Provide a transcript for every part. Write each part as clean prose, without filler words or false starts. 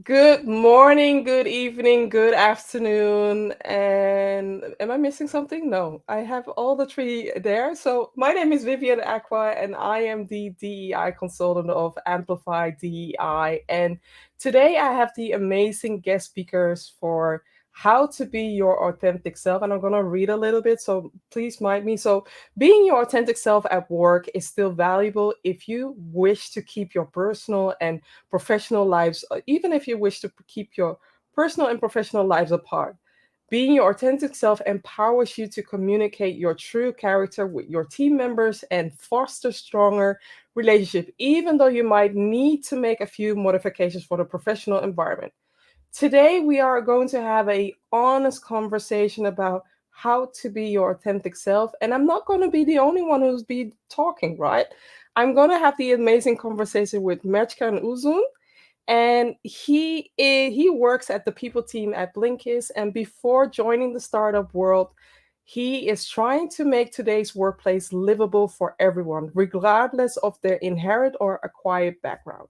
Good morning, good evening, good afternoon. And am I missing something? No, I have all the three there. So, my name is Vivian Acquah, and I am the DEI consultant of Amplify DEI. And today I have the amazing guest speakers for how to be your authentic self. And I'm going to read a little bit, so please mind me. So, being your authentic self at work is still valuable if you wish to keep your personal and professional lives, even if you wish to keep your personal and professional lives apart. Being your authentic self empowers you to communicate your true character with your team members and foster stronger relationship, even though you might need to make a few modifications for the professional environment. Today, we are going to have a honest conversation about how to be your authentic self. And I'm not going to be the only one who's be talking, right? I'm going to have the amazing conversation with Mertcan Uzun, and he works at the people team at Blinkist. And before joining the startup world, he is trying to make today's workplace livable for everyone, regardless of their inherent or acquired background.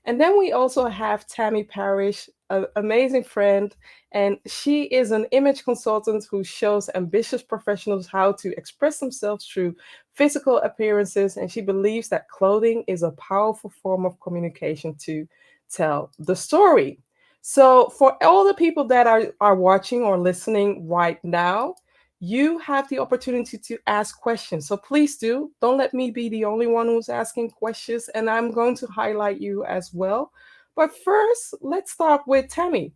And then we also have Tammy Parrish, an amazing friend, and she is an image consultant who shows ambitious professionals how to express themselves through physical appearances. And she believes that clothing is a powerful form of communication to tell the story. So, for all the people that are watching or listening right now, you have the opportunity to ask questions. So please do. Don't let me be the only one who's asking questions, and I'm going to highlight you as well. But first, let's start with Tammy.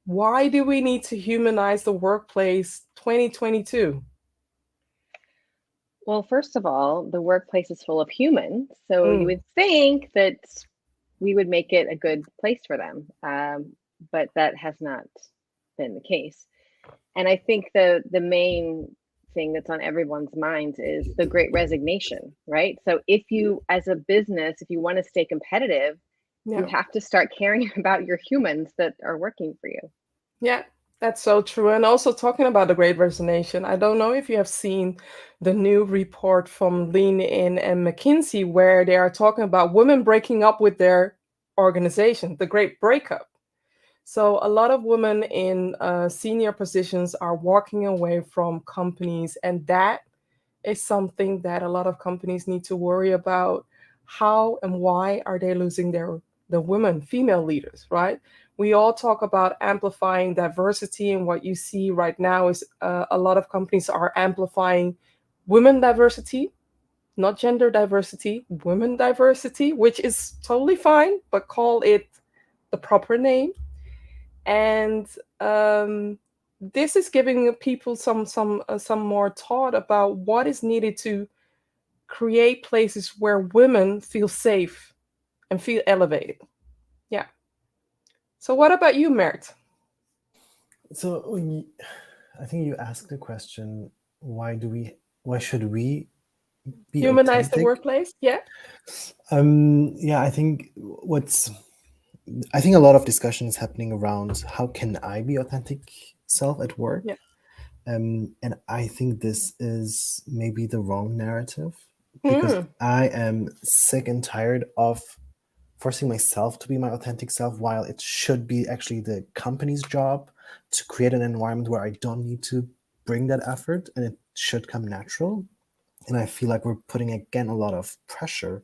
Why do we need to humanize the workplace 2022? Well, first of all, the workplace is full of humans, so you Mm, would think that we would make it a good place for them, but that has not been the case. And I think the main thing that's on everyone's minds is the Great Resignation, right? So if you, as a business, if you want to stay competitive, you yeah. have to start caring about your humans that are working for you. Yeah, that's so true. And also talking about the Great Resignation, I don't know if you have seen the new report from Lean In and McKinsey where they are talking about women breaking up with their organization, the Great Breakup. So a lot of women in senior positions are walking away from companies, and that is something that a lot of companies need to worry about. How and why are they losing the women, female leaders, right? We all talk about amplifying diversity, and what you see right now is a lot of companies are amplifying women diversity, not gender diversity, women diversity, which is totally fine, but call it the proper name. And this is giving people some more thought about what is needed to create places where women feel safe and feel elevated. Yeah. So what about you, Mert? So I think you asked the question, why should we be Humanize the authentic? workplace? Yeah. Yeah, I think a lot of discussion is happening around how can I be authentic self at work? Yeah. And I think this is maybe the wrong narrative because Mm, I am sick and tired of forcing myself to be my authentic self while it should be actually the company's job to create an environment where I don't need to bring that effort and it should come natural. And I feel like we're putting again a lot of pressure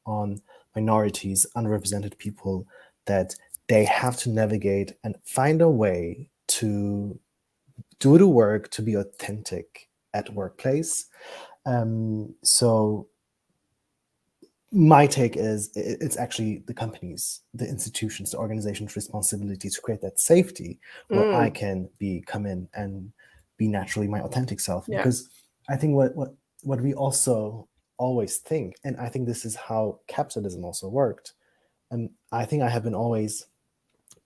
on minorities, underrepresented people, that they have to navigate and find a way to do the work to be authentic at workplace. So my take is it's actually the companies, the institutions, the organization's responsibility to create that safety where I mm, can come in and be naturally my authentic self. yeah. Because I think what we also always think, and I think this is how capitalism also worked, and I think I have been always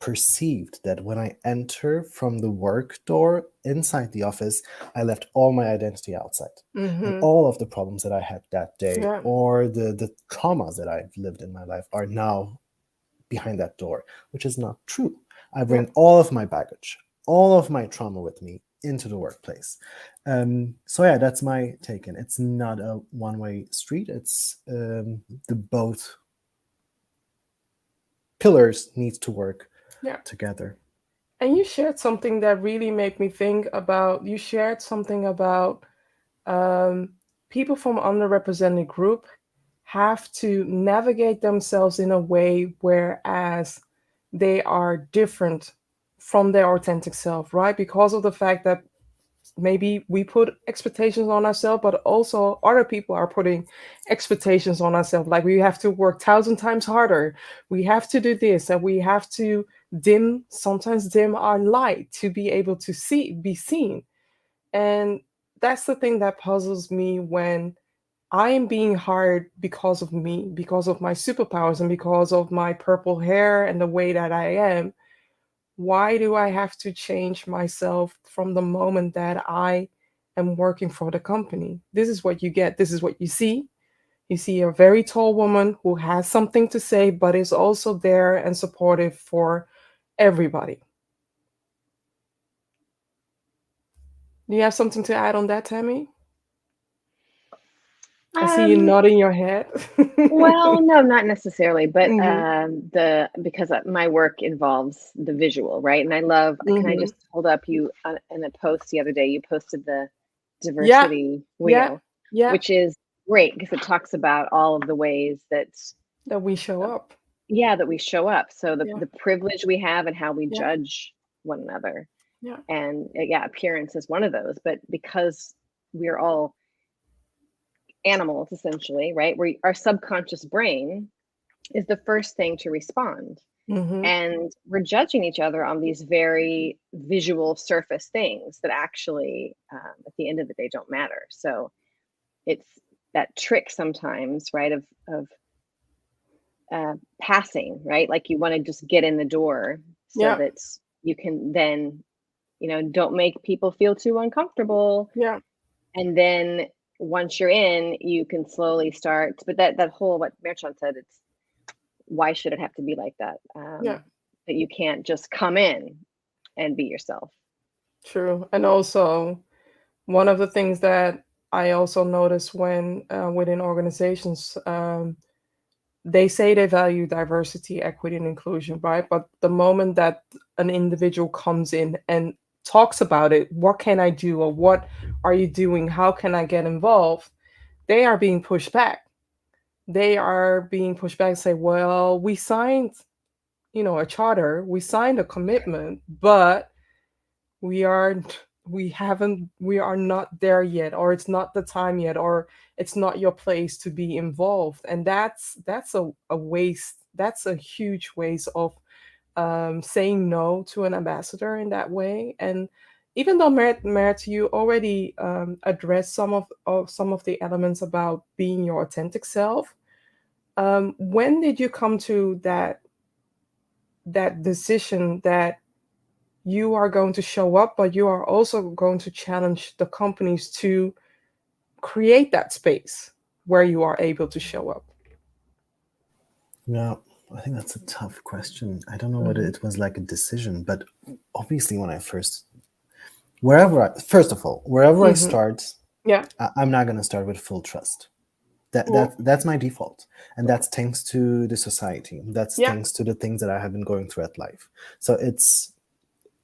perceived that when I enter from the work door inside the office, I left all my identity outside. And Mm-hmm. all of the problems that I had that day Yeah. or the traumas that I've lived in my life are now behind that door, which is not true. I Yeah. bring all of my baggage, all of my trauma with me into the workplace. So yeah, that's my take. And it's not a one-way street. It's the both pillars needs to work Yeah. together. And you shared something that really made me think about, you shared something about um, people from underrepresented group have to navigate themselves in a way whereas they are different from their authentic self, right? Because of the fact that maybe we put expectations on ourselves, but also other people are putting expectations on ourselves. Like we have to work 1,000 times harder. We have to do this, and we have to sometimes dim our light to be able to be seen. And that's the thing that puzzles me when I am being hired because of me, because of my superpowers, and because of my purple hair and the way that I am. Why do I have to change myself from the moment that I am working for the company? This is what you get. This is what you see. You see a very tall woman who has something to say, but is also there and supportive for everybody. Do you have something to add on that, Tammy? I see you Um, nodding your head. well, no, not necessarily, but Hmm. the because my work involves the visual, right? And I love. Can I Hmm. just hold up you in a post the other day? You posted the Yeah, diversity yeah, wheel, yeah. which is great because it talks about all of the ways that That we show up. yeah, that we show up. So Yeah, the privilege we have and how we yeah, judge one another, yeah. and yeah, appearance is one of those. But because we're all animals essentially, right? We our subconscious brain is the first thing to respond. Hmm. And we're judging each other on these very visual surface things that actually, at the end of the day, don't matter. So it's that trick sometimes, right? Of passing, right? Like you want to just get in the door so Yeah, that you can then, don't make people feel too uncomfortable. yeah, And then once you're in, you can slowly start. But that whole what Mertcan said, it's why should it have to be like that? yeah. That you can't just come in and be yourself. True. And also, one of the things that I also notice when within organizations, they say they value diversity, equity, and inclusion, right? But the moment that an individual comes in and talks about it, what can I do, or what are you doing? How can I get involved? They are being pushed back. They are being pushed back and say, well, we signed, a charter, we signed a commitment, but we are we are not there yet, or it's not the time yet, or it's not your place to be involved. And that's a waste. That's a huge waste of saying no to an ambassador in that way. And even though Merit, you already addressed some of the elements about being your authentic self, when did you come to that decision that you are going to show up, but you are also going to challenge the companies to create that space where you are able to show up? Yeah, I think that's a tough question. I don't know whether Hmm. it was like a decision, but obviously when I wherever I Hmm. start, Yeah, I'm not going to start with full trust. well, That's my default, and yeah, that's thanks to the society. That's yeah. thanks to the things that I have been going through at life. So it's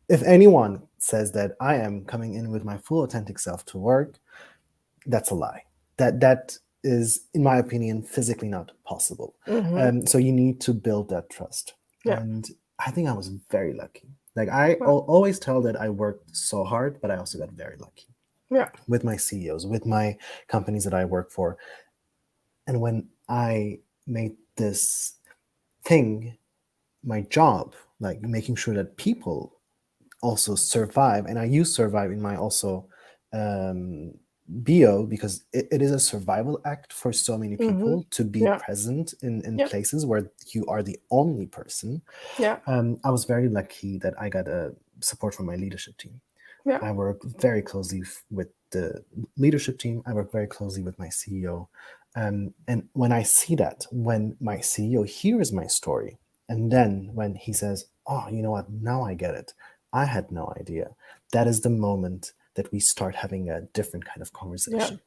if anyone says that I am coming in with my full authentic self to work, that's a lie. That is, in my opinion, physically not possible. Hmm. So you need to build that trust, Yeah, and I think I was very lucky. Like I well, always tell that I worked so hard, but I also got very lucky yeah. with my CEOs, with my companies that I work for. And when I made this thing my job, like making sure that people also survive, and I use survive in my also um, bio because it is a survival act for so many Hmm. people to be Yeah, present in yeah, places where you are the only person. yeah, I was very lucky that I got support from my leadership team. yeah. I work very closely with the leadership team. I work very closely with my CEO. And when I see that, when my CEO hears my story, and then when he says, oh, you know what, now I get it. I had no idea. That is the moment that we start having a different kind of Yeah. conversation.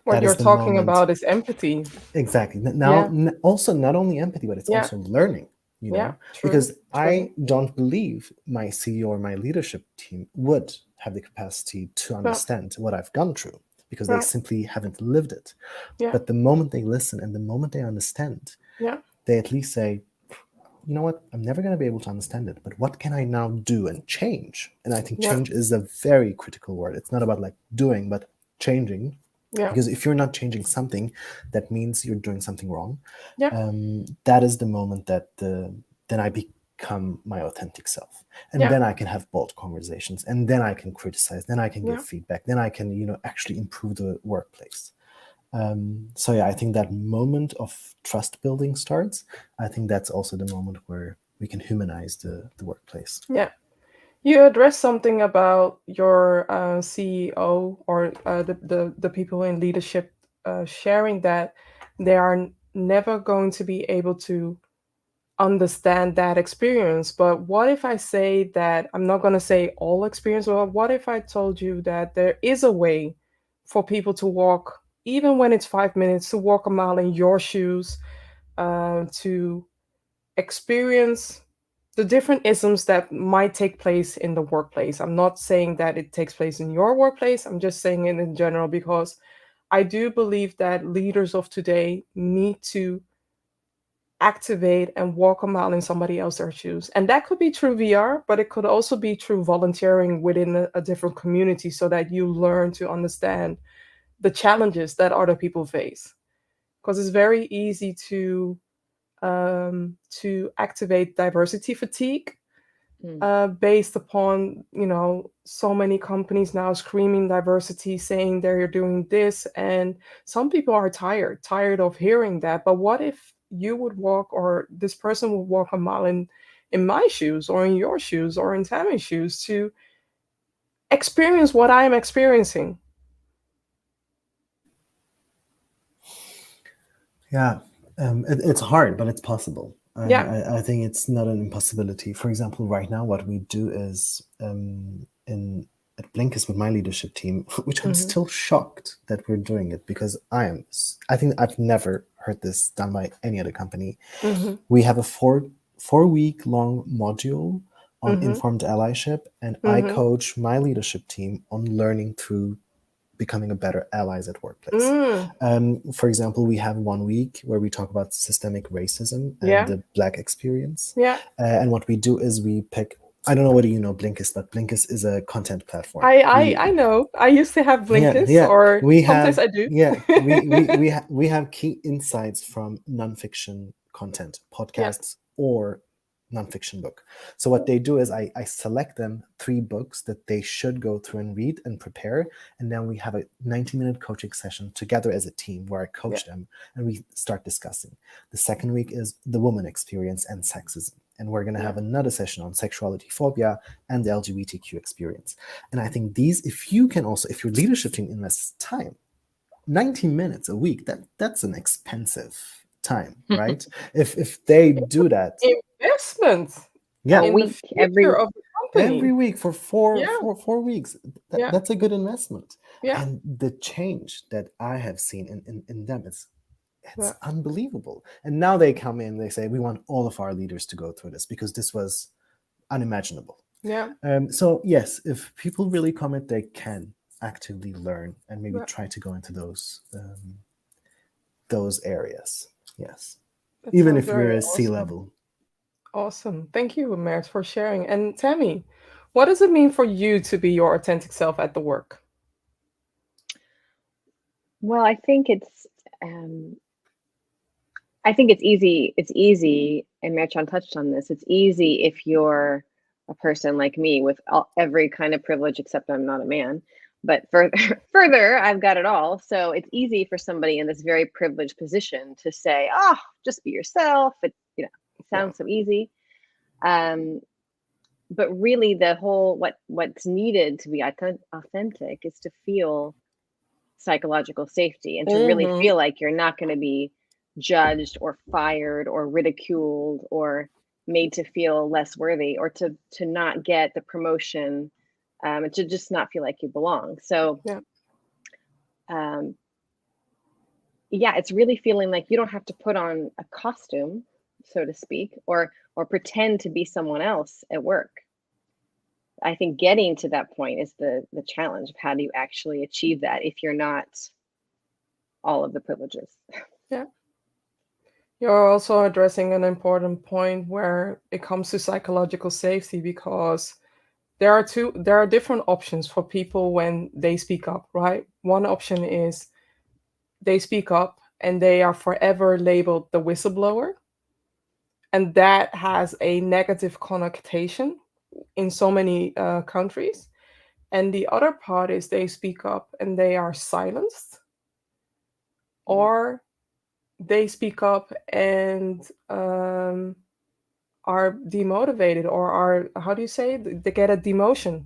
What That you're is the talking moment. about is empathy. Exactly. Now, Yeah, also not only empathy, but it's yeah, also learning. you Yeah, know, true, because true. I don't believe my CEO or my leadership team would have the capacity to Yeah, understand what I've gone through because they yeah, simply haven't lived it. yeah, But the moment they listen and the moment they understand, yeah, they at least say, you know what, I'm never going to be able to understand it, but what can I now do and change? And I think yeah, change is a very critical word. It's not about like doing, but changing. yeah, Because if you're not changing something, that means you're doing something wrong. yeah, That is the moment that then I become my authentic self, and yeah, then I can have bold conversations, and then I can criticize, then I can give yeah, feedback, then I can actually improve the workplace. So yeah, I think that moment of trust building starts. I think that's also the moment where we can humanize the workplace. yeah. You addressed something about your CEO or the people in leadership sharing that they are never going to be able to understand that experience. But what if I say that I'm not going to say all experience, or what if I told you that there is a way for people to walk, even when it's 5 minutes, to walk a mile in your shoes, to experience the different isms that might take place in the workplace. I'm not saying that it takes place in your workplace, I'm just saying it in general because I do believe that leaders of today need to activate and walk a mile in somebody else's shoes. And that could be through VR, but it could also be through volunteering within a different community so that you learn to understand the challenges that other people face. Because it's very easy to activate diversity fatigue Mm. based upon so many companies now screaming diversity, saying they're doing this, and some people are tired of hearing that. But what if you would walk, or this person would walk a mile in my shoes, or in your shoes, or in Tammy's shoes, to experience what I am experiencing? Yeah, it's hard, but it's possible. Yeah. I think it's not an impossibility. For example, right now, what we do is in at Blinkist with my leadership team, which I'm Hmm. still shocked that we're doing it because I think I've never heard this done by any other company. Hmm. We have a four week long module on Hmm. informed allyship, and I Hmm. coach my leadership team on learning through becoming a better allies at workplace. Mm. For example, we have 1 week where we talk about systemic racism and Yeah. the Black experience. Yeah. And what we do is we pick. I don't know whether you know Blinkist, but Blinkist is a content platform. I know. I used to have Yeah, Blinkist, yeah, or we sometimes have, I do. yeah, we have key insights from nonfiction content, Yeah. podcasts, or nonfiction book. So what they do is I select them 3 books that they should go through and read and prepare, and then we have a 90-minute coaching session together as a team where I Yeah. coach them and we start discussing. The second week is the woman experience and sexism, and we're going to Yeah. have another session on sexuality phobia and the LGBTQ experience. And I think these, if you can also, if your leadership team invests time, 90 minutes a week, that's an expensive time, right? If they do that, Investment A yeah, in the week every future of the every company. week for four, Yeah. four weeks, Yeah. that's a good investment. Yeah. And the change that I have seen in them is it's Yeah. unbelievable. And now they come in, they say, we want all of our leaders to go through this because this was unimaginable. Yeah. So yes, if people really commit, they can actively learn and maybe Yeah. try to go into those areas. Yes, That even sounds if you're very a C awesome. level. Awesome. Thank you, Mert, for sharing. And Tammy, what does it mean for you to be your authentic self at the work? Well, um, I think it's easy. It's easy, and Mertcan touched on this. It's easy if you're a person like me with every kind of privilege, except I'm not a man. But further, further, I've got it all. So it's easy for somebody in this very privileged position to say, "Oh, just be yourself." It Yeah. sounds so easy. Um, but really, what's needed to be authentic is to feel psychological safety and to really Mm-hmm. feel like you're not going to be judged or fired or ridiculed or made to feel less worthy or to not get the promotion, and to just not feel like you belong. So Yeah. um, yeah, it's really feeling like you don't have to put on a costume so to speak, or pretend to be someone else at work. I think getting to that point is the challenge of how do you actually achieve that if you're not all of the privileges. Yeah. You're also addressing an important point where it comes to psychological safety, because there are different options for people when they speak up, right? One option is they speak up and they are forever labeled the whistleblower, and that has a negative connotation in so many countries. And the other part is they speak up and they are silenced, Mm. or they speak up and are demotivated, or are, how do you say, they get a demotion.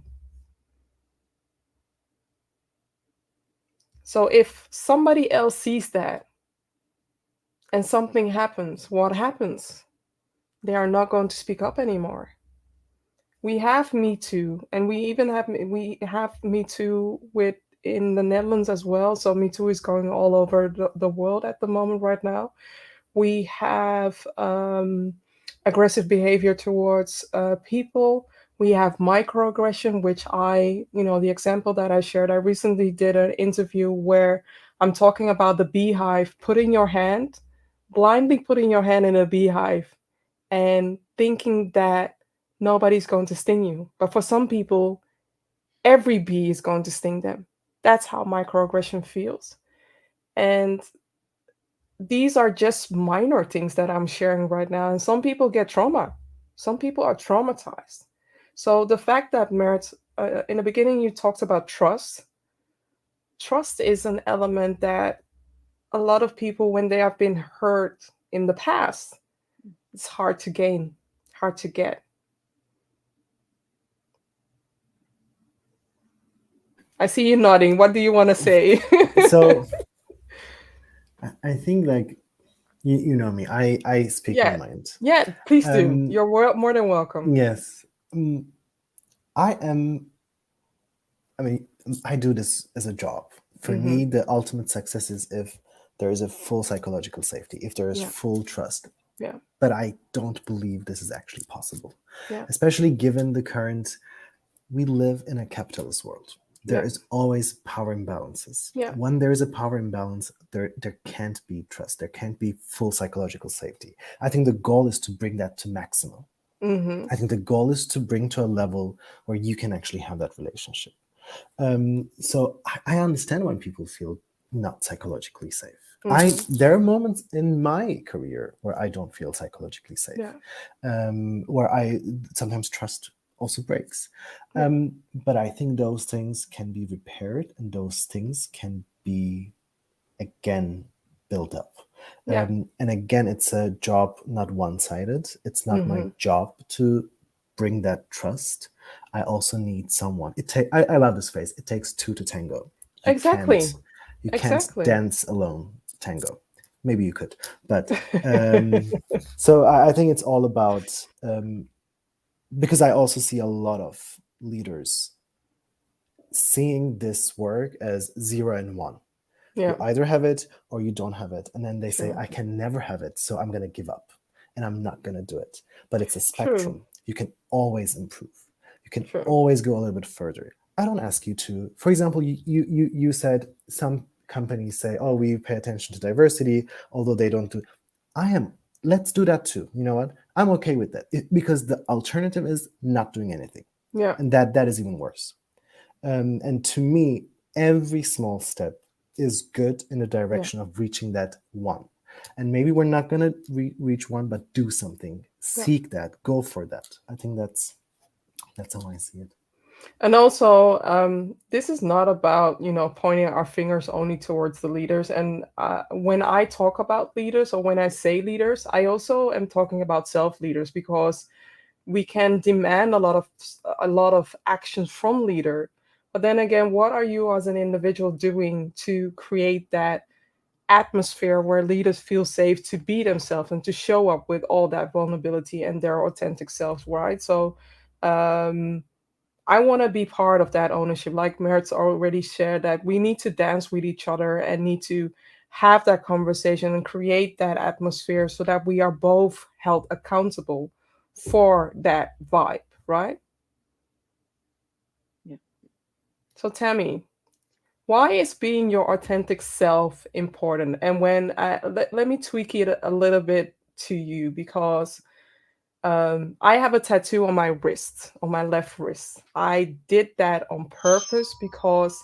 So if somebody else sees that and something happens, what happens? They are not going to speak up anymore. We have Me Too, and we have Me Too with in the Netherlands as well. So Me Too is going all over the world at the moment right now. We have aggressive behavior towards people. We have microaggression, which the example that I shared, I recently did an interview where I'm talking about the beehive, blindly putting your hand in a beehive and thinking that nobody's going to sting you. But for some people, every bee is going to sting them. That's how microaggression feels. And these are just minor things that I'm sharing right now. And some people get trauma. Some people are traumatized. So the fact that in the beginning, you talked about trust. Trust is an element that a lot of people, when they have been hurt in the past, it's hard to gain, hard to get. I see you nodding. What do you want to say? So I think like you know me. I speak my Yeah. mind. Yeah, please do. Um, You're more than welcome. yes. I am. I mean, I do this as a job. For Mm-hmm. me, the ultimate success is if there is a full psychological safety, if there is Yeah. full trust. Yeah. But I don't believe this is actually possible, Yeah. especially given the current. We live in a capitalist world. There Yeah. is always power imbalances. Yeah. When there is a power imbalance, there can't be trust. There can't be full psychological safety. I think the goal is to bring that to maximum. Mm-hmm. I think the goal is to bring to a level where you can actually have that relationship. So I understand when people feel not psychologically safe. I Mm-hmm. There are moments in my career where I don't feel psychologically safe, Yeah. where I sometimes trust also breaks. Yeah. But I think those things can be repaired and those things can be again built up. Yeah. And again, it's a job, not one-sided. It's not my Mm-hmm. job to bring that trust. I also need someone. I love this phrase. It takes two to tango. You can't Exactly. you can't Exactly. dance alone tango. Maybe you could, but so I think it's all about because I also see a lot of leaders seeing this work as 0 and 1. Yeah. You either have it or you don't have it. And then they say, True. I can never have it, so I'm going to give up and I'm not going to do it. But it's a True. spectrum. You can always improve. You can True. always go a little bit further. I don't ask you to, for example, you said some companies say, oh, we pay attention to diversity, although they don't do. Let's do that too. You know what? I'm okay with that because the alternative is not doing anything. Yeah. And that is even worse. And to me, every small step is good in the Yeah. direction of reaching that one. And maybe we're not going to reach one, but do something. Yeah. Seek that. Go for that. I think that's how I see it. And also, this is not about, pointing our fingers only towards the leaders. And when I talk about leaders, or when I say leaders, I also am talking about self leaders, because we can demand a lot of actions from leader. But then again, what are you as an individual doing to create that atmosphere where leaders feel safe to be themselves and to show up with all that vulnerability and their authentic selves, right? So, um, I want to be part of that ownership. Like Mert's already shared, that we need to dance with each other and need to have that conversation and create that atmosphere so that we are both held accountable for that vibe, right? Yeah. So Tammy, why is being your authentic self important? And let me tweak it a little bit to you, because I have a tattoo on my wrist, on my left wrist. I did that on purpose because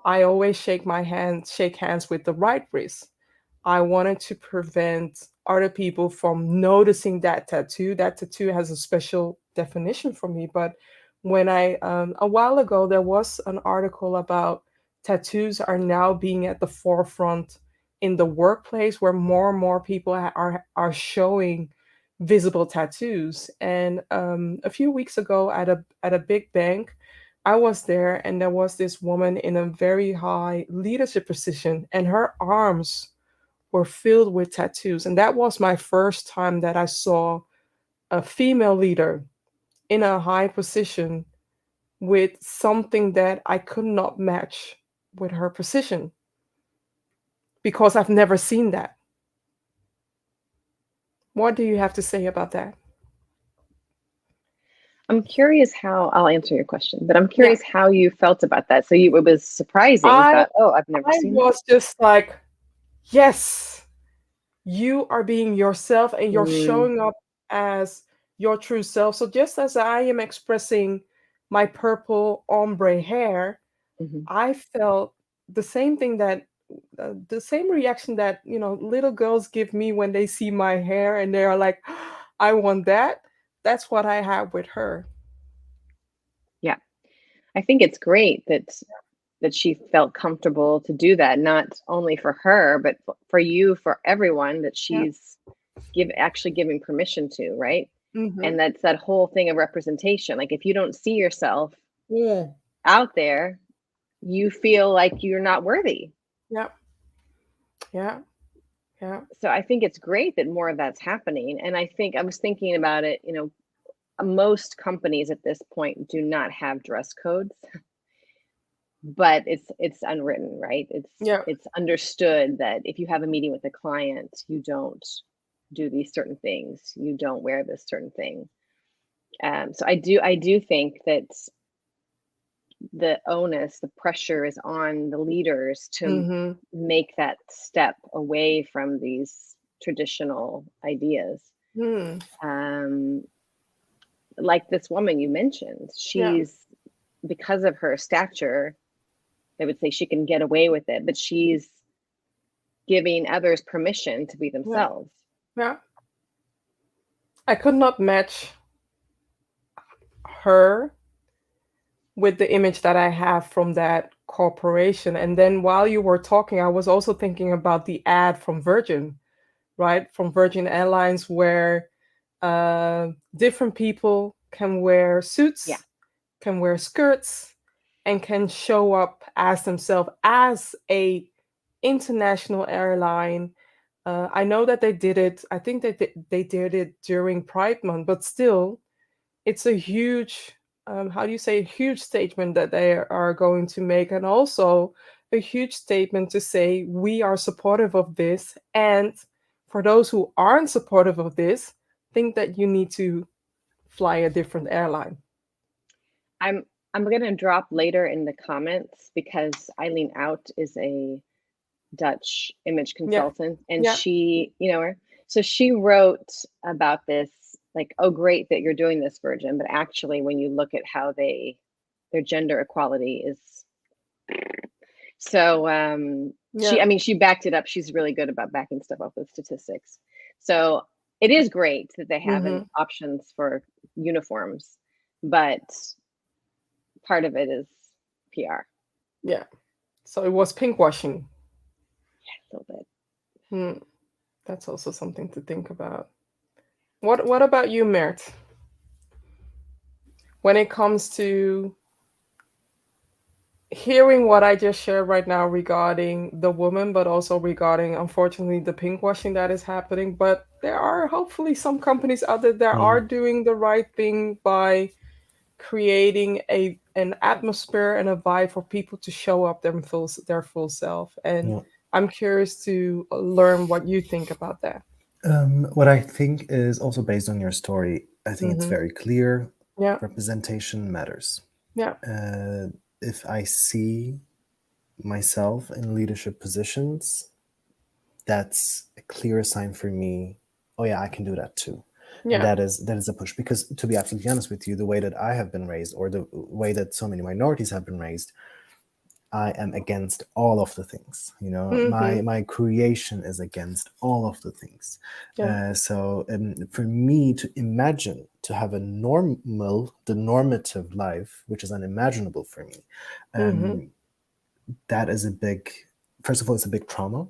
I always shake hands with the right wrist. I wanted to prevent other people from noticing that tattoo. That tattoo has a special definition for me. But when a while ago, there was an article about tattoos are now being at the forefront in the workplace, where more and more people are showing visible tattoos. And a few weeks ago at a big bank, I was there, and there was this woman in a very high leadership position, and her arms were filled with tattoos. And that was my first time that I saw a female leader in a high position with something that I could not match with her position, because I've never seen that. What do you have to say about that? I'm curious how, I'll answer your question, but I'm Yeah. curious how you felt about that. So it was surprising. You I thought, oh, I've never I seen that. was just like, yes, you are being yourself and you're Mm, showing up as your true self. So just as I am expressing my purple ombre hair, mhm. I felt the same thing, that the same reaction that, little girls give me when they see my hair and they are like, I want that. That's what I have with her. Yeah, I think it's great that she felt comfortable to do that, not only for her, but for you, for everyone that Yeah. she's actually giving permission to, right? Mm-hmm. And that's that whole thing of representation. Like if you don't see yourself Yeah. out there, you feel like you're not worthy. Yeah. Yeah. Yeah. So I think it's great that more of that's happening. And I think I was thinking about it, most companies at this point do not have dress codes, but it's unwritten, right? Yeah. It's understood that if you have a meeting with a client, you don't do these certain things, you don't wear this certain thing. So I do think that the onus, the pressure is on the leaders to Mm-hmm. make that step away from these traditional ideas. Hmm. Um, like this woman you mentioned, Yeah. because of her stature, I would say she can get away with it, but she's giving others permission to be Yeah. themselves. Yeah. I could not match her with the image that I have from that corporation. And then while you were talking, I was also thinking about the ad from Virgin, right? From Virgin Airlines, where different people can wear Yeah. suits, can wear skirts, and can show up as themselves as a international airline. I know that they did it. I think that they did it during Pride Month, but still, it's a huge, how do you say, a huge statement that they are going to make, and also a huge statement to say we are supportive of this. And for those who aren't supportive of this, think that you need to fly a different airline. I'm going to drop later in the comments because Eileen Out is a Dutch image Yeah, consultant, and yeah, she, her. So she wrote about this, like, oh, great that you're doing this, Virgin, but actually, when you look at how their gender equality is, so yeah. I mean, she backed it up. She's really good about backing stuff up with statistics. So it is great that they have Hmm. an options for uniforms, but part of it is PR. Yeah. So it was pinkwashing. A little bit. Hmm. That's also something to think about. What about you, Mert? When it comes to hearing what I just shared right now regarding the woman, but also regarding, unfortunately, the pinkwashing that is happening. But there are hopefully some companies out there that are Mm, doing the right thing by creating an atmosphere and a vibe for people to show up their full self. And yeah. I'm curious to learn what you think about that. What I think is also based on your story, I think it's Mm-hmm. very clear Yeah. representation matters. Yeah. Uh, if I see myself in leadership positions, that's a clear sign for me. Oh yeah, I can do that too, and Yeah. that is a push. Because to be absolutely honest with you, the way that I have been raised, or the way that so many minorities have been raised, I am against all of the things. You know, Mm-hmm. my creation is against all of the things. Yeah. So for me to imagine to have the normative life, which is unimaginable for me, Mm-hmm. um, that is a big. First of all, it's a big trauma,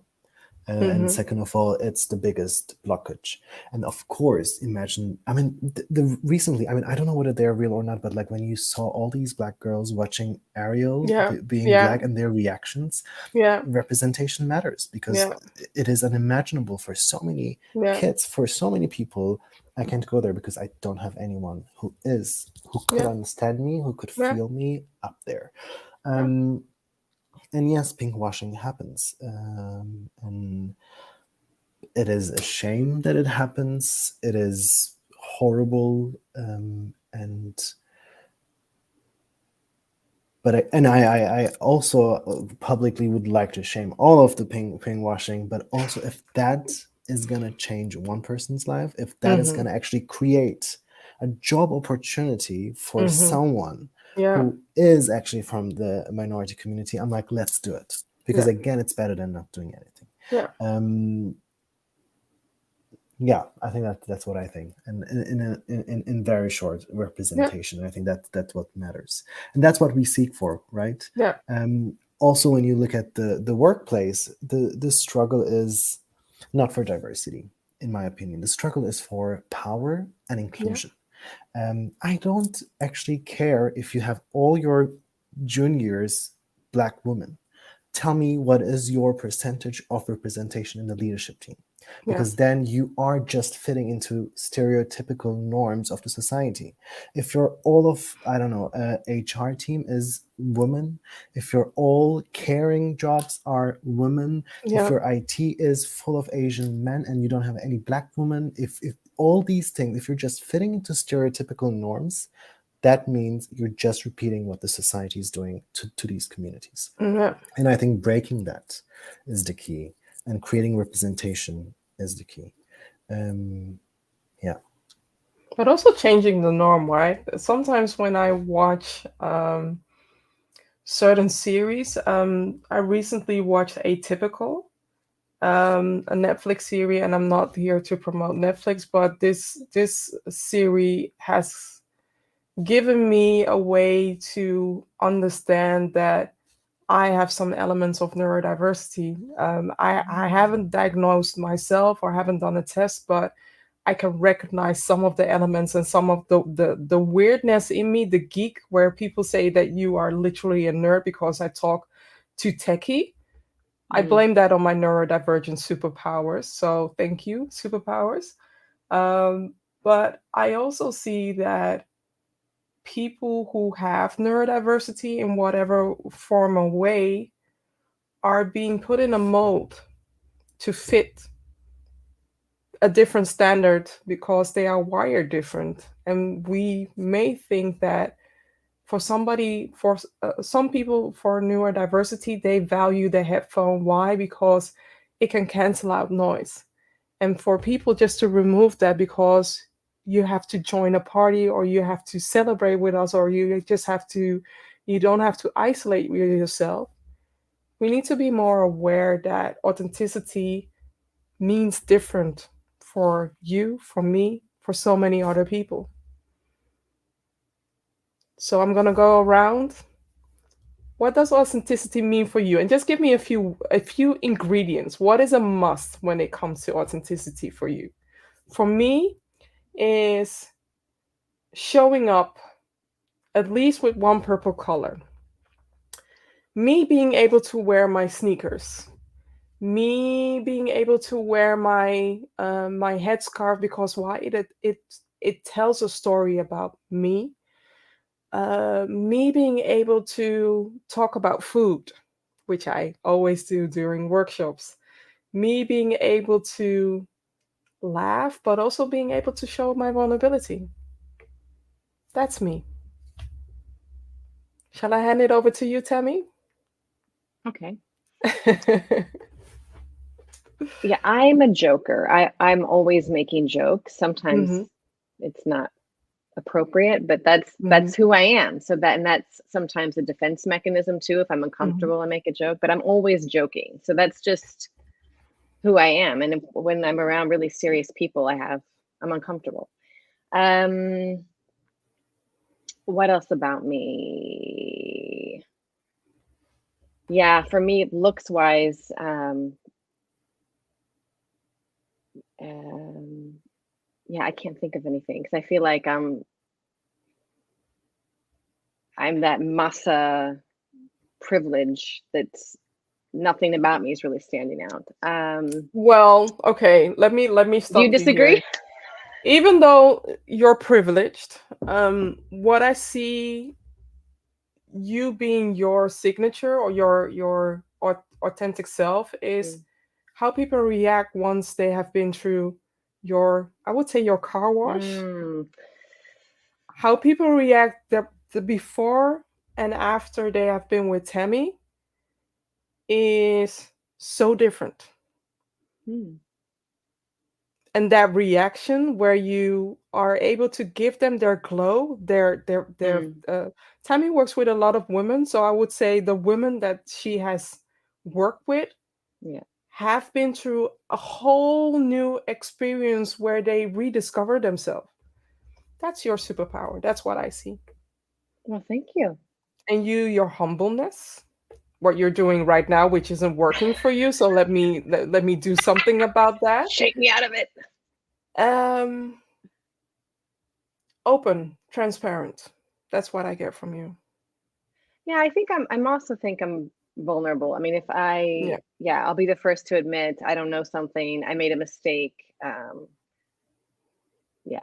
and Mm-hmm. second of all, it's the biggest blockage. And of course, imagine, I mean, the recently, I mean, I don't know whether they're real or not, but like when you saw all these black girls watching Ariel Yeah. being Yeah. black and their reactions, Yeah. representation matters, because Yeah. it is unimaginable for so many Yeah. kids, for so many people. I can't go there because I don't have anyone who could Yeah. understand me, who could Yeah. feel me up there. Yeah. um and yes, pink washing happens, and it is a shame that it happens. It is horrible, and but I also publicly would like to shame all of the ping washing. But also, if that is gonna change one person's life, if that is Mm-hmm. gonna actually create a job opportunity for Mm-hmm. someone Yeah. who is actually from the minority community, I'm like, let's do it, because Yeah. again, it's better than not doing anything. Yeah. Um, Yeah, I think that's what I think, and in very short Yeah. representation, I think that's what matters, and that's what we seek for, right? Yeah. Also, when you look at the workplace, the struggle is not for diversity, in my opinion. The struggle is for power and Yeah. inclusion. I don't actually care if you have all your juniors black women. Tell me, what is your percentage of representation in the leadership team? Yeah. Because then you are just fitting into stereotypical norms of the society. If you're all of, I don't know, HR team is women, if your all caring jobs are women, if Yeah. your IT is full of Asian men and you don't have any black women, if all these things, if you're just fitting into stereotypical norms, that means you're just repeating what the society is doing to these communities. Yeah. And I think breaking that is the key, and creating representation is the key. Um, yeah. But also changing the norm, right? Sometimes when I watch certain series, I recently watched Atypical, a Netflix series, and I'm not here to promote Netflix, but this series has given me a way to understand that I have some elements of neurodiversity. I haven't diagnosed myself or haven't done a test, but I can recognize some of the elements and some of the weirdness in me, the geek, where people say that you are literally a nerd because I talk too techie. I Mm. blame that on my neurodivergent superpowers. So thank you, superpowers. Um, but I also see that people who have neurodiversity in whatever form or way are being put in a mold to fit a different standard because they are wired different. And we may think that for some people, for neurodiversity, they value the headphone. Why? Because it can cancel out noise. And for people just to remove that because you have to join a party or you have to celebrate with us or you don't have to isolate yourself. We need to be more aware that authenticity means different for you, for me, for so many other people. So I'm gonna go around. What does authenticity mean for you? And just give me a few ingredients. What is a must when it comes to authenticity for you? For me, is showing up at least with one purple color. Me being able to wear my sneakers. Me being able to wear my headscarf because why it tells a story about me. Me being able to talk about food. which I always do during workshops. Me being able to laugh, but also being able to show my vulnerability. That's me. Shall I hand it over to you, Tammy? Okay. Yeah, I'm a joker. I'm always making jokes. Sometimes Hmm. it's not appropriate, but Hmm. that's who I am. So that's sometimes a defense mechanism too. If I'm Hmm. uncomfortable, I make a joke, but I'm always joking. So that's just who I am. And when I'm around really serious people, I'm uncomfortable. What else about me? Yeah, for me, looks wise, yeah, I can't think of anything because I feel like I'm that massa privilege that's nothing about me is really standing out. Well, okay, let me Do you stop you disagree? here. Even though you're privileged, what I see you being your signature or your authentic self is Mm, how people react once they have been through your, I would say, your car wash. mm, How people react the before and after they have been with Tammy is so different. mm, And that reaction where you are able to give them their glow, their mm, Tammy works with a lot of women, so I would say the women that she has worked with yeah. have been through a whole new experience where they rediscover themselves. That's your superpower. That's what I see. Well, thank you. And your humbleness, what you're doing right now, which isn't working for you, so let me do something about that. Shake me out of it. Um, Open, transparent. That's what I get from you. Yeah, I think I'm also think I'm vulnerable. I mean, Yeah, yeah, I'll be the first to admit I don't know something, I made a mistake. Yeah.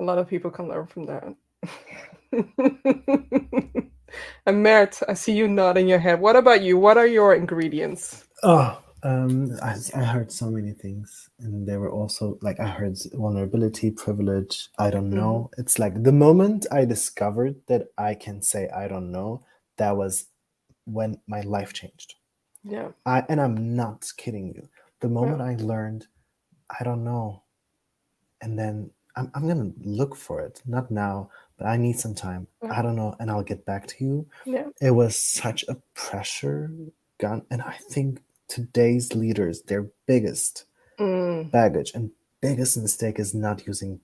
a lot of people can learn from that. And Mert, I see you nodding your head. What about you? What are your ingredients? Oh, I heard so many things, and they were also like I heard vulnerability, privilege. I don't Hmm. know. It's like the moment I discovered that I can say I don't know, that was when my life changed. Yeah, I'm not kidding you. The yeah, moment I learned I don't know, and then I'm gonna look for it. Not now, but I need some time. yeah, I don't know, and I'll get back to you. yeah. It was such a pressure gun, and I think today's leaders, their biggest Mm, baggage and biggest mistake is not using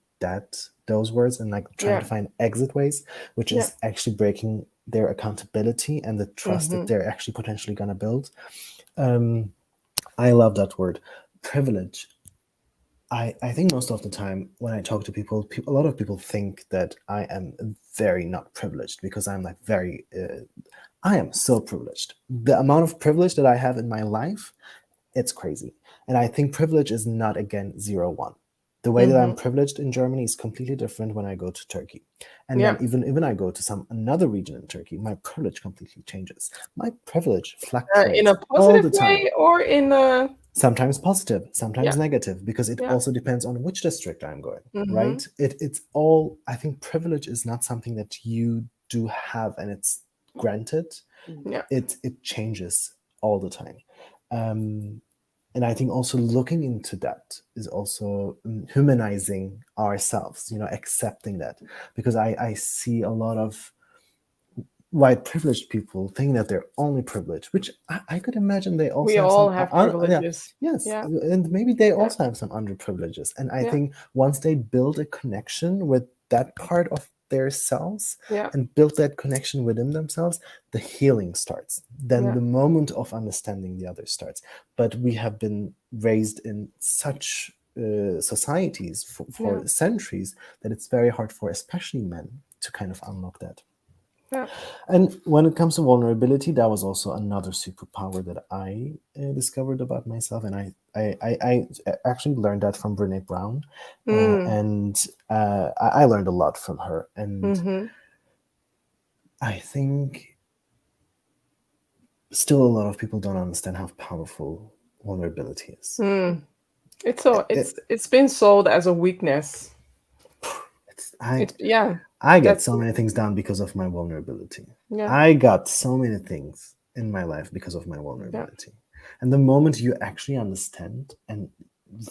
those words and like trying yeah, to find exit ways, which yeah. is actually breaking their accountability and the trust that Hmm. they're actually potentially gonna build. Um, I love that word, privilege. I think most of the time when I talk to people, a lot of people think that I am very not privileged because I'm like very, I am so privileged. The amount of privilege that I have in my life, it's crazy. And I think privilege is not, again, 0, 1. The way that I'm Hmm. privileged in Germany is completely different when I go to Turkey. And then Yeah. even I go to some another region in Turkey, my privilege completely changes. My privilege In fluctuates a all positive the time. way or in a, Sometimes positive, sometimes yeah, negative, because it yeah. also depends on which district I'm going, Hmm. right? It's all, I think privilege is not something that you do have and it's granted. Mm, Yeah, It changes all the time. Um, and I think also looking into that is also humanizing ourselves, accepting that. Because I see a lot of white privileged people think that they're only privileged, which I could imagine they we also have all some, have yeah, privileges. yes, Yeah, and maybe they yeah, also have some underprivileges. And I yeah, think once they build a connection with that part of their selves yeah, and build that connection within themselves, the healing starts. Then yeah, the moment of understanding the other starts. But we have been raised in such societies yeah, for centuries that it's very hard for especially men to kind of unlock that. yeah. And when it comes to vulnerability, that was also another superpower that I discovered about myself, and I actually learned that from Brene Brown, Mm. and I learned a lot from her. And Hmm. I think still a lot of people don't understand how powerful vulnerability is. It's been sold as a weakness. It's, I Yeah, I get that's so many things done because of my vulnerability. yeah, I got so many things in my life because of my yeah, vulnerability. And the moment you actually understand and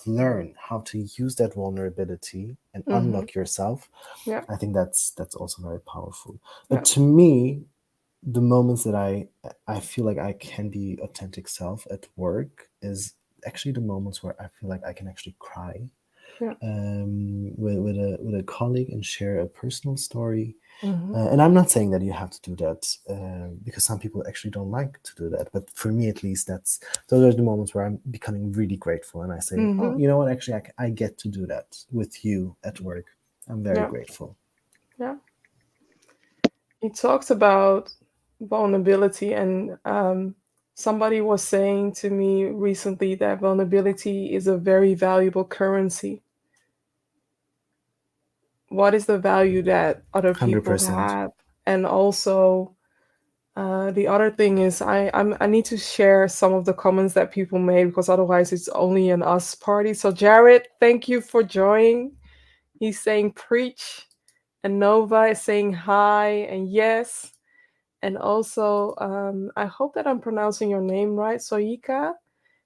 learn how to use that vulnerability and hmm unlock yourself, yeah, I think that's also very powerful. yeah, But to me, the moments that I feel like I can be authentic self at work is actually the moments where I feel like I can actually cry yeah, with a colleague and share a personal story. hmm And I'm not saying that you have to do that because some people actually don't like to do that. But for me, at least, those are the moments where I'm becoming really grateful, and I say, "Oh, hmm you know what? Actually, I get to do that with you at work. I'm very yeah, grateful." yeah. He talks about vulnerability, and somebody was saying to me recently that vulnerability is a very valuable currency. What is the value that other 100%. people have? And also, the other thing is, I need to share some of the comments that people made because otherwise it's only an us party. So Jared, thank you for joining. He's saying preach, and Nova is saying hi and yes. And also, I hope that I'm pronouncing your name right. Soyika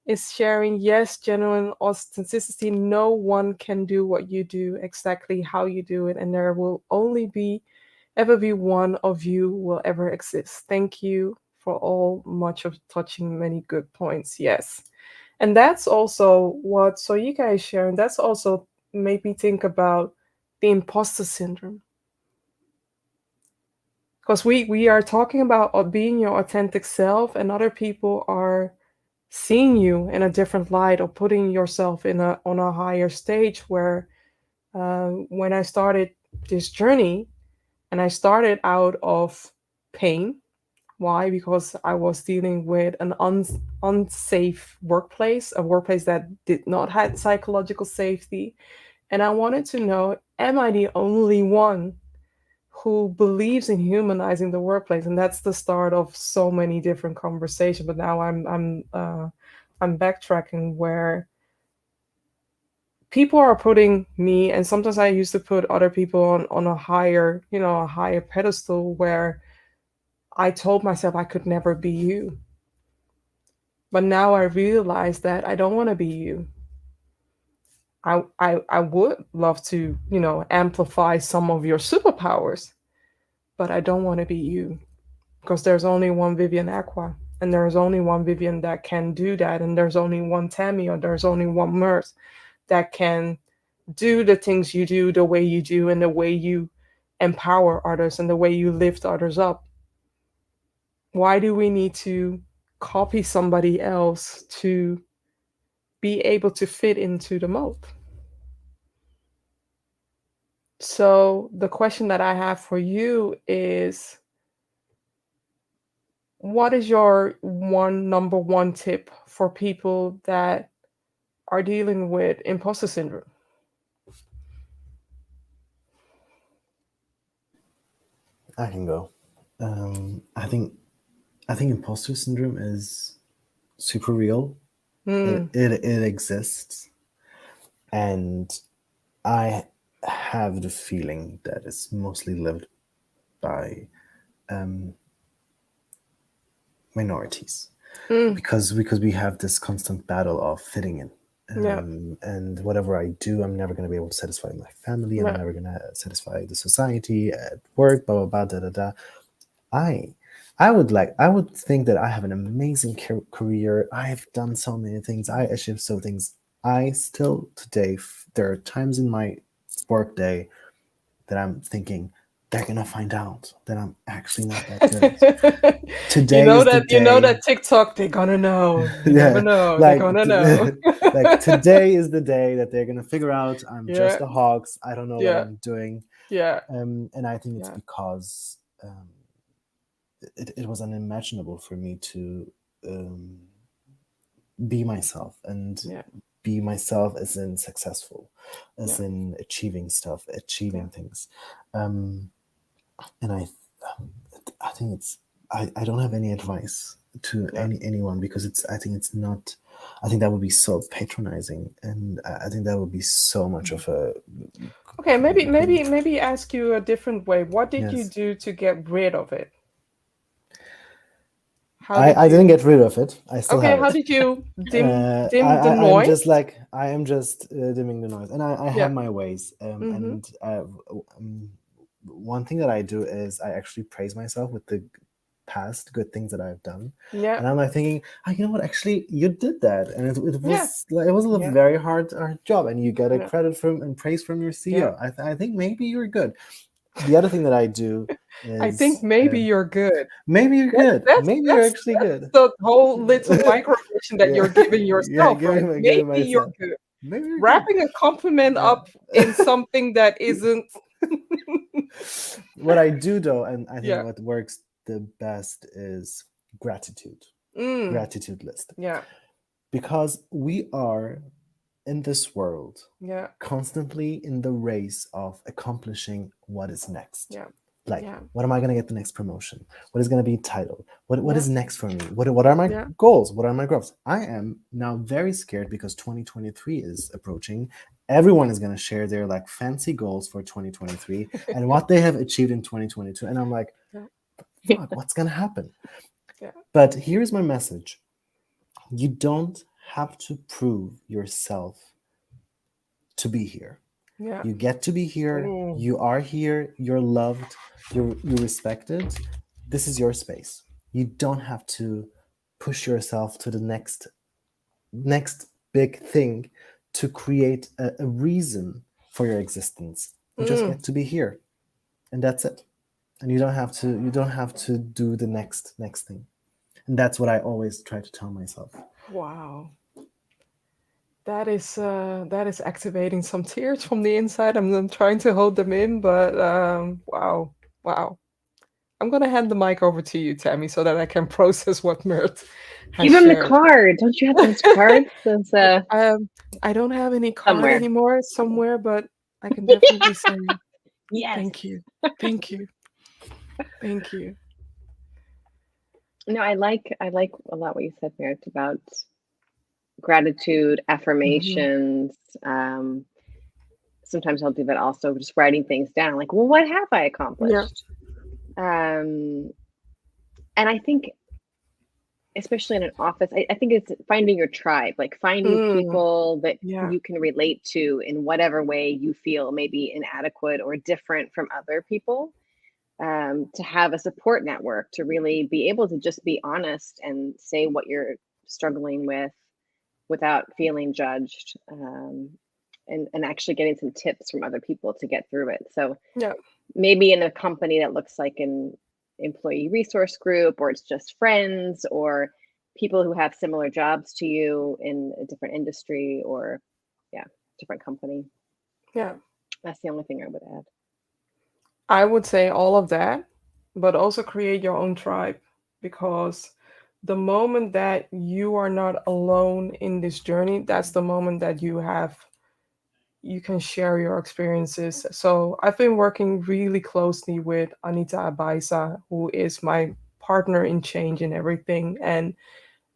is sharing, yes, genuine authenticity. No one can do what you do exactly how you do it, and there will only be ever be one of you will ever exist. Thank you for all much of touching many good points. Yes. And that's also what Soyika is sharing. That's also made me think about the imposter syndrome. Because we are talking about being your authentic self, and other people are seeing you in a different light or putting yourself in a on a higher stage where when I started this journey and I started out of pain. Why? Because I was dealing with an unsafe workplace, a workplace that did not have psychological safety. And I wanted to know, am I the only one who believes in humanizing the workplace? And that's the start of so many different conversations. But now I'm backtracking where people are putting me, and sometimes I used to put other people on a higher, a higher pedestal where I told myself I could never be you. But now I realize that I don't want to be you. I would love to, amplify some of your superpowers, but I don't want to be you because there's only one Vivian Acquah, and there's only one Vivian that can do that, and there's only one Tammy, or there's only one Mert that can do the things you do the way you do, and the way you empower others, and the way you lift others up. Why do we need to copy somebody else to be able to fit into the mold? So the question that I have for you is, what is your number one tip for people that are dealing with imposter syndrome? I can go. I think imposter syndrome is super real. Mm, It exists, and I have the feeling that it's mostly lived by minorities mm, because we have this constant battle of fitting in. yeah, And whatever I do, I'm never going to be able to satisfy my family, and I'm yeah, never going to satisfy the society at work. Blah blah blah. Da da da. I I would think that I have an amazing career. I've done so many things. I achieved so things. I still today there are times in my work day that I'm thinking they're gonna find out that I'm actually not that good. Today is the you know day. that TikTok, they're gonna know. You never Yeah, know. They're like gonna know. like today is the day that they're gonna figure out I'm Yeah, just a hoax. I don't know what yeah, I'm doing. yeah, And I think it's yeah, because it was unimaginable for me to um, be myself and yeah, be myself as in successful, as yeah, in achieving stuff, yeah. achieving things. Um, and I think I don't have any advice to Yeah. anyone, because I think it's not. I think that would be so patronizing, and I think that would be so much of a Okay, complete. maybe ask you a different way. What did you Yes. do to get rid of it? How did I didn't you? get rid of it. I still Okay, have how it. did you dim the I'm noise? just like I am just dimming the noise, and I have Yeah. my ways. Mm-hmm. And one thing that I do is I actually praise myself with the past good things that I've done, Yeah. and I'm like thinking, oh, you know what? Actually, you did that, and Yeah. it was a Yeah. very hard job, and you get a Yeah. credit from and praise from your Yeah. CEO. I think maybe you're good. The other thing that I do I think is maybe you're good. maybe you're good. Maybe you're actually That's good. the whole little microaggression that Yeah, you're giving yeah, yourself, right? giving Maybe you're myself. good. Maybe you're good. Wrapping a compliment Yeah. up in something that isn't. What I do though, and I think Yeah. what works the best is gratitude. Mm. Gratitude list. Yeah. Because we are in this world Yeah. constantly in the race of accomplishing what is next. Yeah. Like, Yeah. what am I going to get the next promotion? What is going to be titled? What Yeah. is next for me? What are my Yeah. goals? What are my growths? I am now very scared because 2023 is approaching. Everyone is going to share their like fancy goals for 2023 and what they have achieved in 2022. And I'm like, Yeah. fuck, what's going to happen? Yeah. But here's my message. You don't have to prove yourself to be here. Yeah. You get to be here. Mm. You are here. You're loved. You're respected. This is your space. You don't have to push yourself to the next big thing to create a reason for your existence. You just Mm. get to be here, and that's it. And you don't have to do the next thing. And that's what I always try to tell myself. Wow. That is activating some tears from the inside. I'm trying to hold them in, but wow, wow. I'm gonna hand the mic over to you, Tammy, so that I can process what Mert has Give him the shared. card. Don't you have those cards? Those I don't have any card somewhere. anymore somewhere, but I can definitely say Yes. thank you, thank you, thank you. No, I like a lot what you said, Merit, about gratitude, Hmm. affirmations. Um, Sometimes I'll do that also, just writing things down, like, well, what have I Yeah. accomplished? And I think, especially in an office, I think it's finding your tribe, like finding Mm, people that yeah. you can relate to in whatever way you feel maybe inadequate or different from other people. To have a support network to really be able to just be honest and say what you're struggling with without feeling judged, and actually getting some tips from other people to get through it. So Yeah. maybe in a company that looks like an employee resource group, or it's just friends or people who have similar jobs to you in a different industry, or yeah, different company. Yeah. That's the only thing I would add. I would say all of that, but also create your own tribe, because the moment that you are not alone in this journey, that's the moment that you can share your experiences. So I've been working really closely with Anita Abaisa, who is my partner in change and everything. And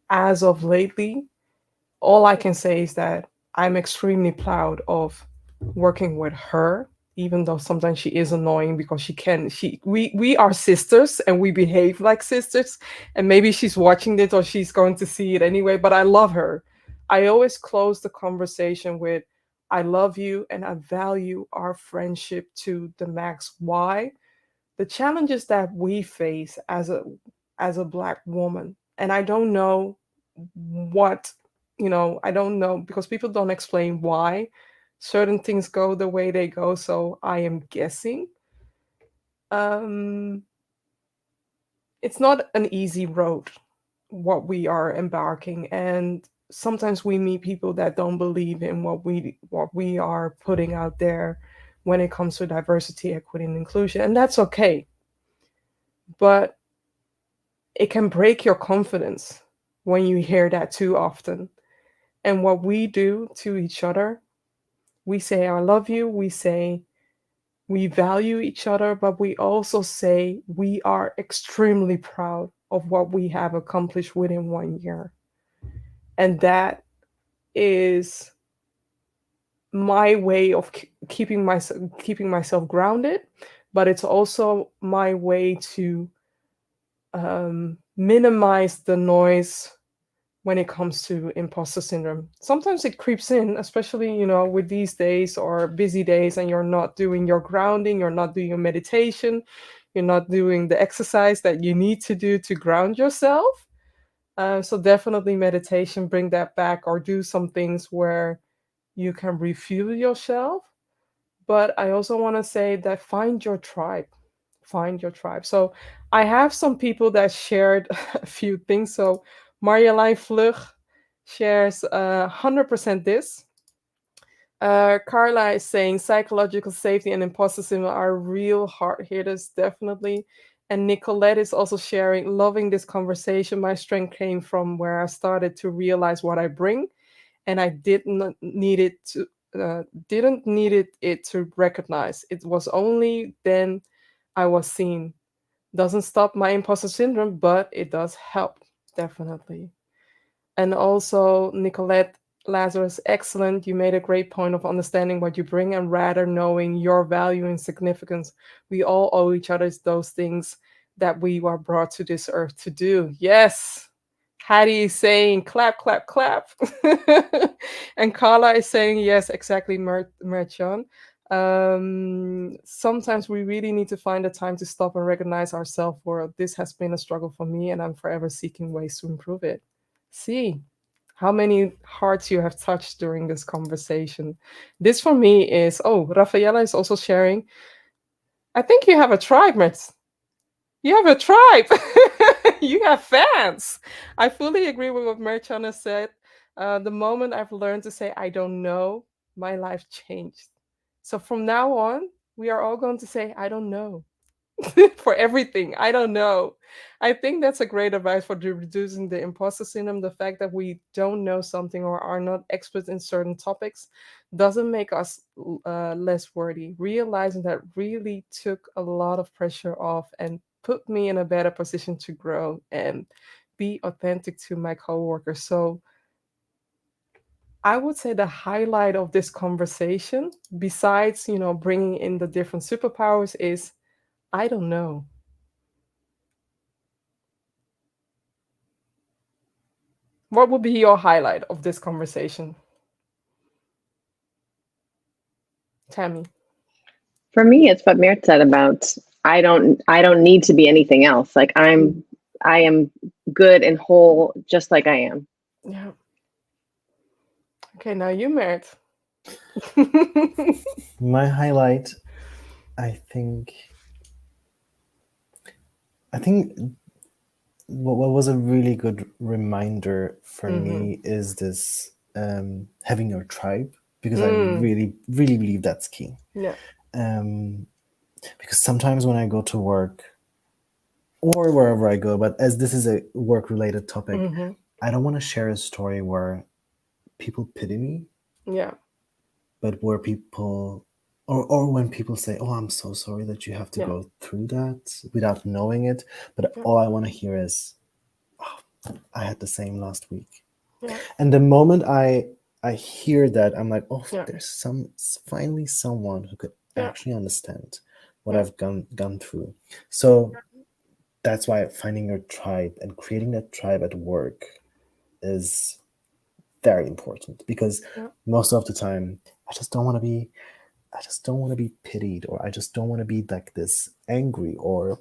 as of lately, all I can say is that I'm extremely proud of working with her, even though sometimes she is annoying because we are sisters and we behave like sisters. And maybe she's watching this or she's going to see it anyway, but I love her. I always close the conversation with I love you and I value our friendship to the max. Why? The challenges that we face as a black woman, and I don't know what, I don't know, because people don't explain why certain things go the way they go, so I am guessing. um it's not an easy road what we are embarking, and sometimes we meet people that don't believe in what we are putting out there when it comes to diversity, equity, and inclusion, and that's okay. But it can break your confidence when you hear that too often. And what we do to each other, we say I love you, we say we value each other, but we also say we are extremely proud of what we have accomplished within 1 year. And that is my way of keeping myself grounded, but it's also my way to minimize the noise when it comes to imposter syndrome. Sometimes it creeps in, especially, with these days or busy days, and you're not doing your grounding, you're not doing your meditation, you're not doing the exercise that you need to do to ground yourself. So definitely meditation, bring that back, or do some things where you can refuel yourself. But I also want to say that find your tribe. Find your tribe. So I have some people that shared a few things. So Marjolein Vlug shares 100% this. Carla is saying psychological safety and imposter syndrome are real hard hitters, definitely. And Nicolette is also sharing, loving this conversation. My strength came from where I started to realize what I bring, and I didn't need it to recognize. It was only then I was seen. Doesn't stop my imposter syndrome, but it does help, definitely. And also, Nicolette Lazarus, excellent. You made a great point of understanding what you bring and rather knowing your value and significance. We all owe each other those things that we were brought to this earth to do. Yes. Hattie is saying clap, clap, clap. And Carla is saying, yes, exactly, Mertcan. Sometimes we really need to find the time to stop and recognize our self-worth. This has been a struggle for me, and I'm forever seeking ways to improve it. See how many hearts you have touched during this conversation. This for me is, oh, Rafaela is also sharing. I think you have a tribe, Mert. You have a tribe. You have fans. I fully agree with what Merchana said. The moment I've learned to say, I don't know, my life changed. So from now on, we are all going to say, I don't know. For everything. I don't know. I think that's a great advice for reducing the imposter syndrome. The fact that we don't know something or are not experts in certain topics doesn't make us less worthy. Realizing that really took a lot of pressure off and put me in a better position to grow and be authentic to my coworkers. So I would say the highlight of this conversation, besides, bringing in the different superpowers, is I don't know. What would be your highlight of this conversation, Tammy? For me, it's what Mert said about I don't need to be anything else. Like I am good and whole just like I am. Yeah. Okay, now you, Mert. My highlight, I think what was a really good reminder for me is this having your tribe, because I really, really believe that's key. Yeah. Because sometimes when I go to work or wherever I go, but as this is a work-related topic, I don't want to share a story where people pity me. Yeah. But where people, or when people say, "Oh, I'm so sorry that you have to go through that," without knowing it. But all I want to hear is, "Oh, I had the same last week." Yeah. And the moment I hear that, I'm like, "Oh, there's finally someone who could actually understand what I've gone through." So that's why finding your tribe and creating that tribe at work is very important, because most of the time I just don't want to be pitied, or I just don't want to be like this angry or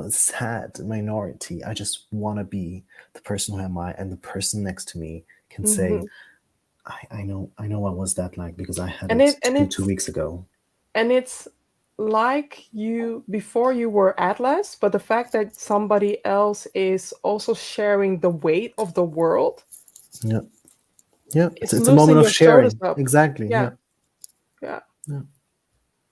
sad minority. I just want to be the person who am I, and the person next to me can say, I know what was that like, because I had it 2 weeks ago. And it's like you before you were Atlas, but the fact that somebody else is also sharing the weight of the world. Yeah, it's a moment of sharing. Exactly. Yeah.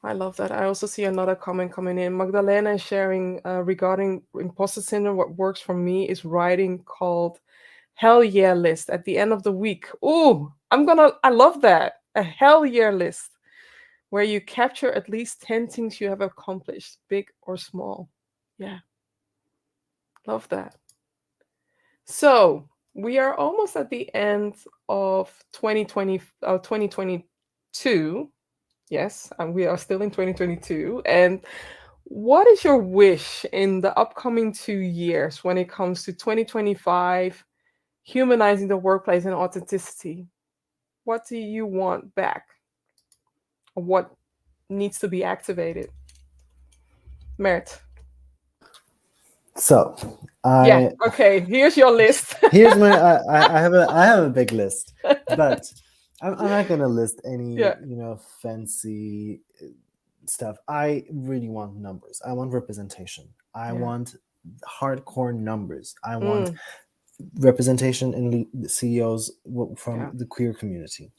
I love that. I also see another comment coming in. Magdalena is sharing regarding imposter syndrome. What works for me is writing called Hell Yeah List at the end of the week. Oh, I love that. A Hell Yeah list where you capture at least 10 things you have accomplished, big or small. Yeah, love that. So we are almost at the end of 2022. Yes, and we are still in 2022. And what is your wish in the upcoming 2 years when it comes to 2025, humanizing the workplace and authenticity? What do you want back? What needs to be activated? Mert. So Yeah, I okay, here's your list. here's my I have a big list, but I'm not gonna list any Yeah, fancy stuff. I really want numbers. I want representation. I yeah. want hardcore numbers. I want Mm, representation in CEOs from yeah, the queer community.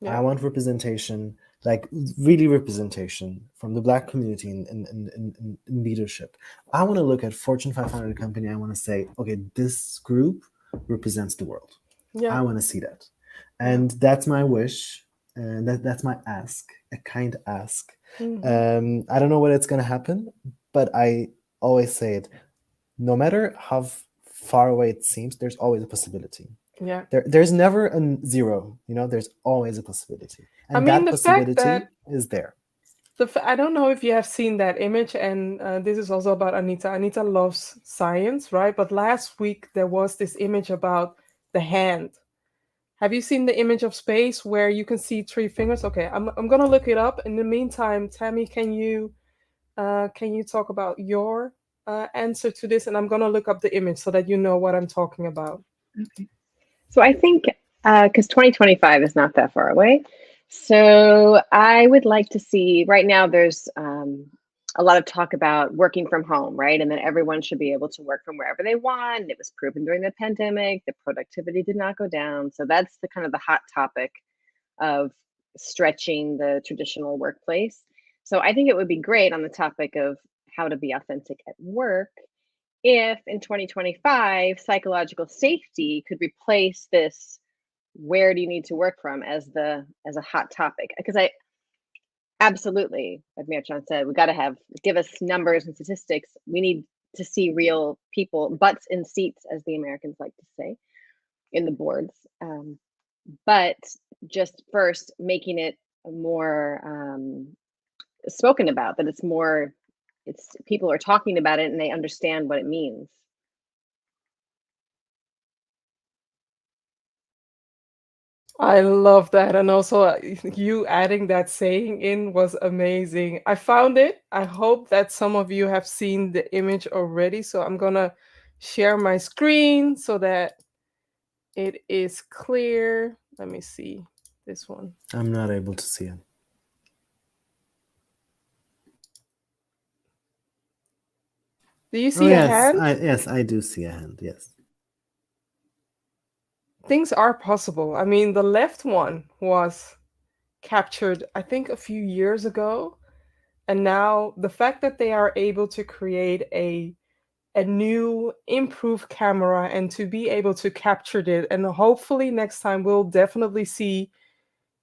I yeah, want representation, like really representation from the Black community in leadership. I want to look at Fortune 500 company. I want to say, okay, this group represents the world. yeah, I want to see that, yeah. and that's my wish, and that's my ask, a kind ask. Hmm. I don't know when it's gonna happen, but I always say it. No matter how far away it seems, there's always a possibility. Yeah. There's never a zero, there's always a possibility. I And mean, that the fact possibility that is there. I don't know if you have seen that image, and this is also about Anita. Anita loves science, right? But last week there was this image about the hand. Have you seen the image of space where you can see three fingers? Okay, I'm gonna look it up. In the meantime, Tammy, can you talk about your answer to this? And I'm gonna look up the image so that you know what I'm talking about. Okay. So I think because 2025 is not that far away. So I would like to see right now there's a lot of talk about working from home, right? And then everyone should be able to work from wherever they want. It was proven during the pandemic, the productivity did not go down. So that's the kind of the hot topic of stretching the traditional workplace. So I think it would be great on the topic of how to be authentic at work if in 2025 psychological safety could replace this where do you need to work from as a hot topic, because I absolutely, like Mertcan said, we got to have give us numbers and statistics. We need to see real people, butts in seats, as the Americans like to say, in the boards. But just first making it more spoken about, that it's more, it's people are talking about it and they understand what it means. I love that. And also, you adding that saying in was amazing. I found it. I hope that some of you have seen the image already. So I'm going to share my screen so that it is clear. Let me see this one. I'm not able to see it. Do you Oh see a yes, hand? I do see a hand. Yes. Things are possible. I mean, the left one was captured, I think, a few years ago. And now the fact that they are able to create a new improved camera and to be able to capture it, and hopefully next time we'll definitely see,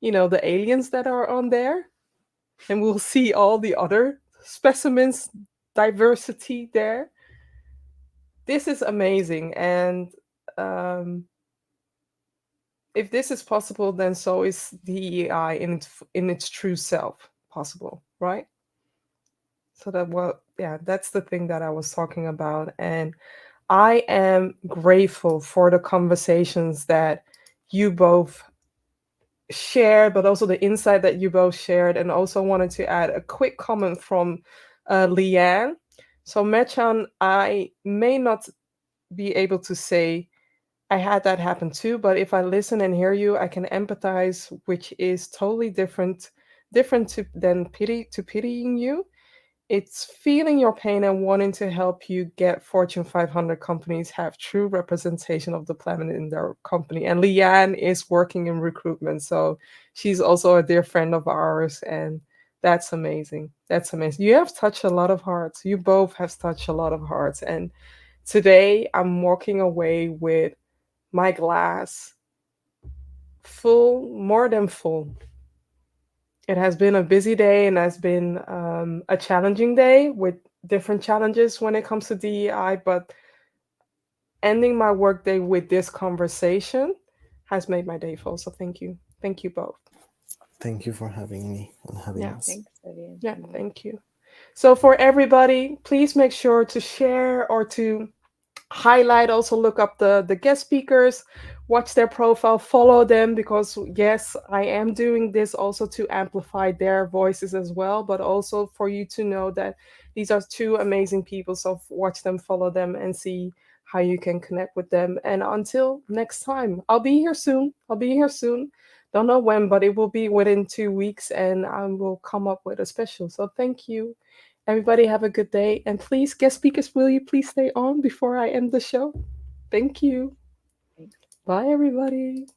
the aliens that are on there, and we'll see all the other specimens, diversity there. This is amazing. And um, if this is possible, then so is DEI in its true self possible, right? So that's the thing that I was talking about. And I am grateful for the conversations that you both shared, but also the insight that you both shared. And also wanted to add a quick comment from Leanne. So, Mechan, I may not be able to say I had that happen too, but if I listen and hear you, I can empathize, which is totally different than pitying you. It's feeling your pain and wanting to help you get Fortune 500 companies have true representation of the planet in their company. And Leanne is working in recruitment, so she's also a dear friend of ours, and that's amazing. That's amazing. You have touched a lot of hearts. You both have touched a lot of hearts, and today I'm walking away with my glass full, more than full. It has been a busy day and has been a challenging day with different challenges when it comes to DEI, but ending my workday with this conversation has made my day full. So thank you. Thank you both. Thank you for having me and having Yeah. us. Thanks, Vivian. Yeah. Thank you. So for everybody, please make sure to share or to highlight, also look up the guest speakers, watch their profile, follow them, because yes, I am doing this also to amplify their voices as well, but also for you to know that these are two amazing people. So watch them, follow them, and see how you can connect with them. And until next time, I'll be here soon. Don't know when, but it will be within 2 weeks, and I will come up with a special. So thank you. Everybody have a good day. And please, guest speakers, will you please stay on before I end the show? Thank you. Thanks. Bye, everybody.